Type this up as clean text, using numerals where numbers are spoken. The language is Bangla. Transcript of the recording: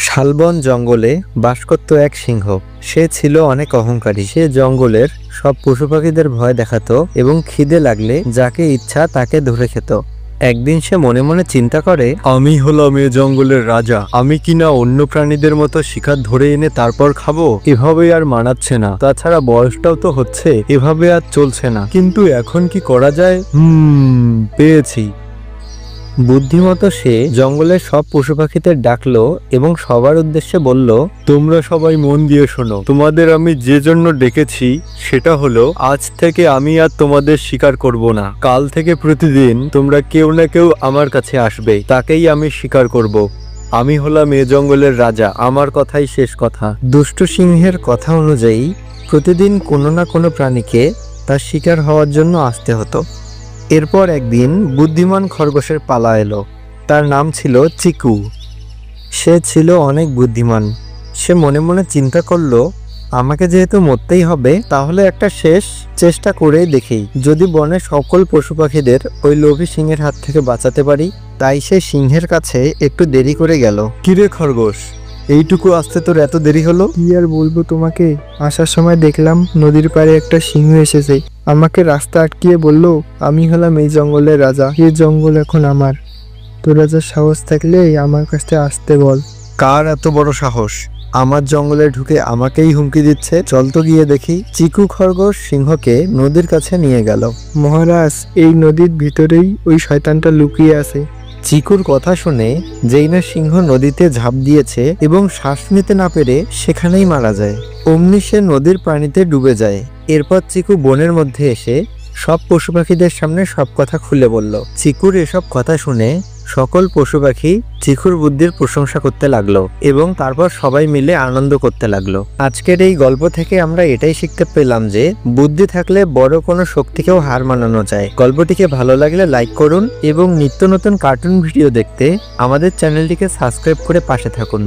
শালবন জঙ্গলে বাস করত এক সিংহ। সে ছিল অনেক অহংকারী। সে জঙ্গলের সব পশু পাখিদের ভয় দেখাতো এবং খিদে লাগলে যাকে ইচ্ছা তাকে ধরে খেত। একদিন সে মনে মনে চিন্তা করে, আমি হলাম এ জঙ্গলের রাজা, আমি কিনা অন্য প্রাণীদের মতো শিকার ধরে এনে তারপর খাবো? এভাবে আর মানাচ্ছে না। তাছাড়া বয়সটাও তো হচ্ছে, এভাবে আর চলছে না। কিন্তু এখন কি করা যায়? পেয়েছি। বুদ্ধিমতো সে জঙ্গলের সব পশু পাখিদের ডাকলো এবং সবার উদ্দেশ্যে বলল, তোমরা সবাই মন দিয়ে শোনো। তোমাদের আমি যে জন্য ডেকেছি সেটা হলো, আজ থেকে আমি আর তোমাদের শিকার করব না। কাল থেকে প্রতিদিন তোমরা কেউ না কেউ আমার কাছে আসবে, তাকেই আমি শিকার করব। আমি হলাম এ জঙ্গলের রাজা, আমার কথাই শেষ কথা। দুষ্ট সিংহের কথা অনুযায়ী প্রতিদিন কোনো না কোনো প্রাণীকে তার শিকার হওয়ার জন্য আসতে হতো। এরপর একদিন বুদ্ধিমান খরগোশের পালা এলো। তার নাম ছিল চিকু। সে ছিল অনেক বুদ্ধিমান। সে মনে মনে চিন্তা করলো, আমাকে যেহেতু মরতেই হবে, তাহলে একটা শেষ চেষ্টা করে দেখি যদি বনের সকল পশু পাখিদের ওই লোভী সিংহের হাত থেকে বাঁচাতে পারি। তাই সে সিংহের কাছে একটু দেরি করে গেল। কিরে খরগোশ, এইটুকু আসতে তোর এত দেরি হলো? কি আর বলবো তোমাকে, আসার সময় দেখলাম নদীর পাড়ে একটা সিংহ এসেছে। আমাকে রাস্তা আটকিয়ে বলল, আমি হলাম এই জঙ্গলের রাজা, এই জঙ্গল এখন আমার। তোর রাজার সাহস থাকলে আমার কাছে আসতে বল। কার এত বড় সাহস? আমার জঙ্গলে ঢুকে আমাকেই হুমকি দিচ্ছে। চল তো গিয়ে দেখি। চিকু খরগোশ সিংহকে নদীর কাছে নিয়ে গেল। মহারাজ, এই নদীর ভিতরেই ওই শয়তানটা লুকিয়ে আছে। চিকুর কথা শুনে যেই না সিংহ নদীতে ঝাঁপ দিয়েছে এবং শ্বাস নিতে না পেরে সেখানেই মারা যায়। অমনি সে নদীর পানিতে ডুবে যায়। এরপর চিকু বনের মধ্যে এসে সব পশু পাখিদের সামনে সব কথা খুলে বলল। চিকুর এসব কথা শুনে সকল পশু পাখি চিকুর বুদ্ধির প্রশংসা করতে লাগলো এবং তারপর সবাই মিলে আনন্দ করতে লাগলো। আজকের এই গল্প থেকে আমরা এটাই শিখতে পেলাম যে বুদ্ধি থাকলে বড় কোনো শক্তিকেও হার মানানো যায়। গল্পটিকে ভালো লাগলে লাইক করুন এবং নিত্য নতুন কার্টুন ভিডিও দেখতে আমাদের চ্যানেলটিকে সাবস্ক্রাইব করে পাশে থাকুন।